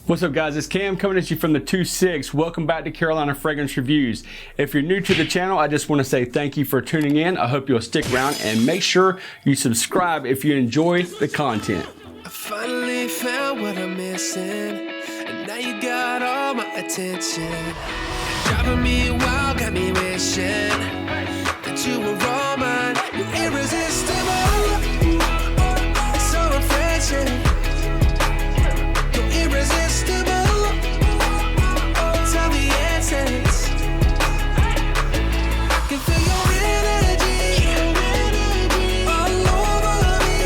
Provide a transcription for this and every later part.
What's up guys, it's Cam coming at you from the 2-6. Welcome back to Carolina Fragrance Reviews. If you're new to the channel, I just want to say thank you for tuning in. I hope you'll stick around and make sure you subscribe if you enjoy the content. I finally found what I'm missing, and now you got all my attention. Driving me wild, got me wishing that you were all mine. You're irresistible, so refreshing. Irresistible, tell the essence. I can feel your energy all over me.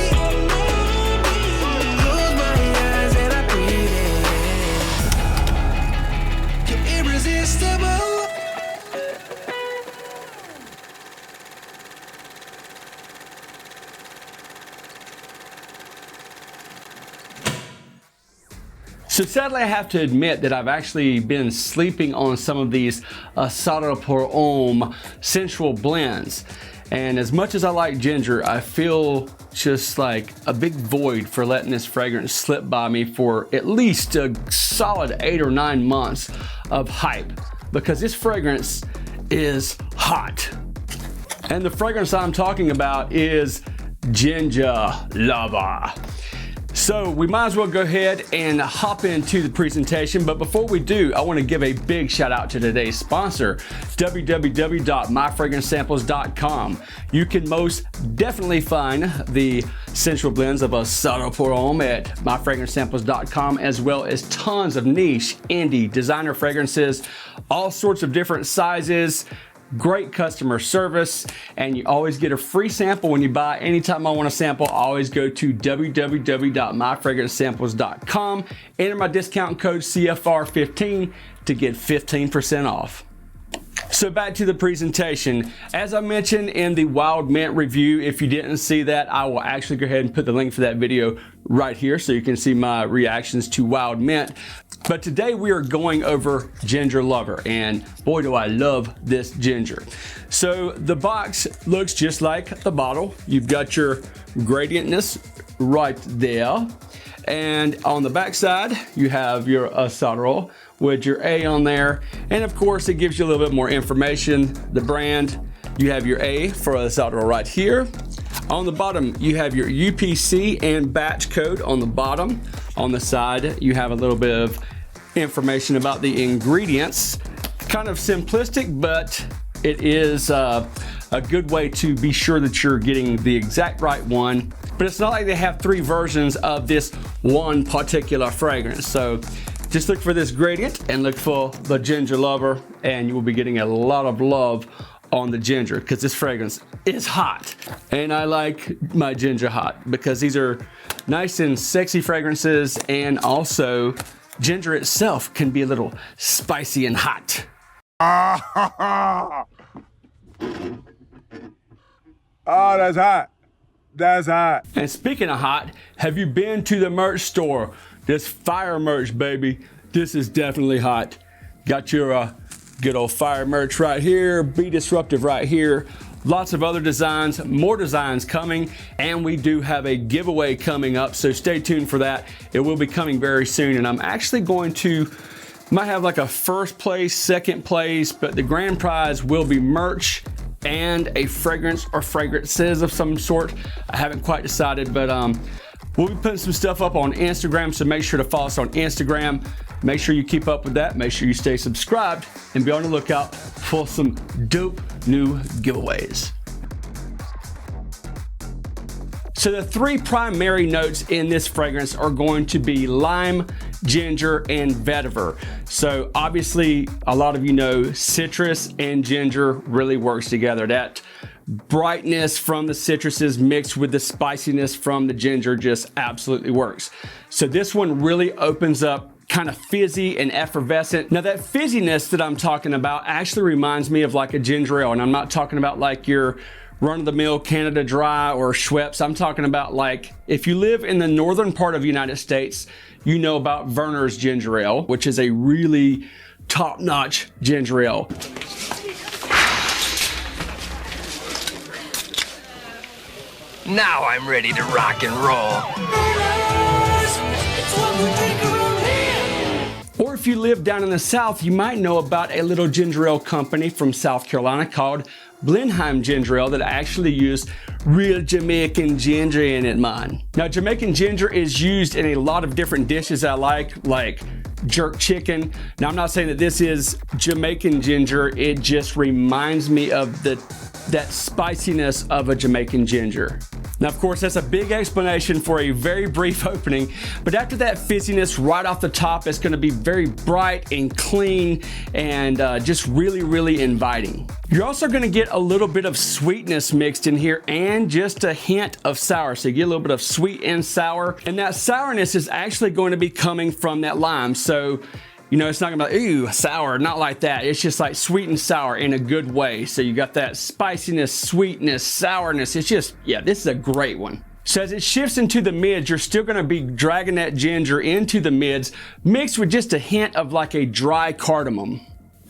Close my eyes and I breathe in. You're irresistible. So sadly, I have to admit that I've actually been sleeping on some of these Azzaro Homme Sensual Blends. And as much as I like ginger, I feel just like a big void for letting this fragrance slip by me for at least a solid 8 or 9 months of hype, because this fragrance is hot. And the fragrance I'm talking about is Ginger Lover. So we might as well go ahead and hop into the presentation, but before we do, I want to give a big shout out to today's sponsor, www.myfragrancesamples.com. You can most definitely find the sensual blends of Azzaro Homme at myfragrancesamples.com, as well as tons of niche, indie, designer fragrances, all sorts of different sizes. Great customer service, and you always get a free sample when you buy. Anytime I want a sample, I always go to www.myfragrancesamples.com, enter my discount code CFR15 to get 15% off. So back to the presentation. As I mentioned in the Wild Mint review, if you didn't see that, I will actually go ahead and put the link for that video right here so you can see my reactions to Wild Mint. But today we are going over Ginger Lover, and boy do I love this ginger. So the box looks just like the bottle. You've got your gradientness right there. And on the back side, you have your Azzaro with your A on there. And of course, it gives you a little bit more information. The brand, you have your A for Azzaro right here. On the bottom, you have your UPC and batch code on the bottom. On the side, you have a little bit of information about the ingredients. Kind of simplistic, but it is a good way to be sure that you're getting the exact right one. But it's not like they have 3 versions of this one particular fragrance. So just look for this gradient and look for the Ginger Lover, and you will be getting a lot of love on the ginger, because this fragrance is hot. And I like my ginger hot because these are nice and sexy fragrances, and also ginger itself can be a little spicy and hot. Oh, that's hot. That's hot. And speaking of hot, have you been to the merch store? This fire merch, baby. This is definitely hot. Got your good old fire merch right here, Be Disruptive right here. Lots of other designs, more designs coming, and we do have a giveaway coming up, so stay tuned for that. It will be coming very soon, and I'm actually going to, might have like a first place, second place, but the grand prize will be merch and a fragrance or fragrances of some sort. I haven't quite decided, but we'll be putting some stuff up on Instagram, so make sure to follow us on Instagram. Make sure you keep up with that. Make sure you stay subscribed and be on the lookout for some dope new giveaways. So the 3 primary notes in this fragrance are going to be lime, ginger, and vetiver. So obviously, a lot of you know citrus and ginger really works together. That brightness from the citruses mixed with the spiciness from the ginger just absolutely works. So this one really opens up kind of fizzy and effervescent. Now that fizziness that I'm talking about actually reminds me of like a ginger ale, and I'm not talking about like your run-of-the-mill Canada Dry or Schweppes. I'm talking about like, if you live in the northern part of the United States, you know about Verner's ginger ale, which is a really top-notch ginger ale. Now I'm ready to rock and roll. It's what we drink around here. if you live down in the South, you might know about a little ginger ale company from South Carolina called Blenheim Ginger Ale that actually use real Jamaican ginger in it, man. Now, Jamaican ginger is used in a lot of different dishes I like jerk chicken. Now, I'm not saying that this is Jamaican ginger. It just reminds me of that spiciness of a Jamaican ginger. Now, of course, that's a big explanation for a very brief opening, but after that fizziness right off the top, it's gonna be very bright and clean and just really, really inviting. You're also gonna get a little bit of sweetness mixed in here and just a hint of sour. So you get a little bit of sweet and sour, and that sourness is actually going to be coming from that lime. So, you know, it's not gonna be like, ooh, sour, not like that. It's just like sweet and sour in a good way. So you got that spiciness, sweetness, sourness. It's just, yeah, this is a great one. So as it shifts into the mids, you're still gonna be dragging that ginger into the mids, mixed with just a hint of like a dry cardamom.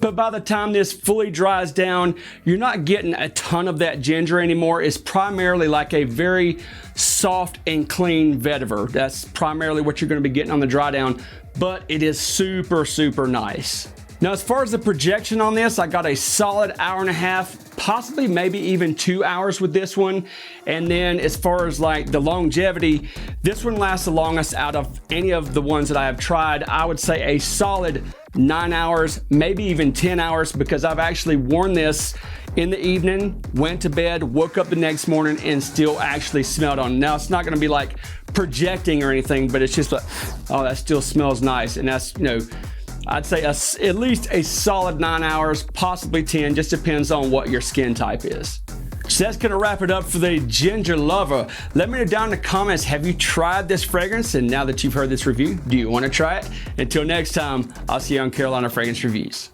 But by the time this fully dries down, you're not getting a ton of that ginger anymore. It's primarily like a very soft and clean vetiver. That's primarily what you're gonna be getting on the dry down, but it is super, super nice. Now, as far as the projection on this, I got a solid hour and a half, possibly maybe even 2 hours with this one. And then as far as like the longevity, this one lasts the longest out of any of the ones that I have tried. I would say a solid 9 hours, maybe even 10 hours, because I've actually worn this in the evening, went to bed, woke up the next morning, and still actually smelled on. Now, it's not gonna be like projecting or anything, but it's just like, oh, that still smells nice. And that's, you know, I'd say at least a solid 9 hours, possibly 10, just depends on what your skin type is. So that's gonna wrap it up for the ginger lover. Let me know down in the comments, have you tried this fragrance? And now that you've heard this review, do you wanna try it? Until next time, I'll see you on Carolina Fragrance Reviews.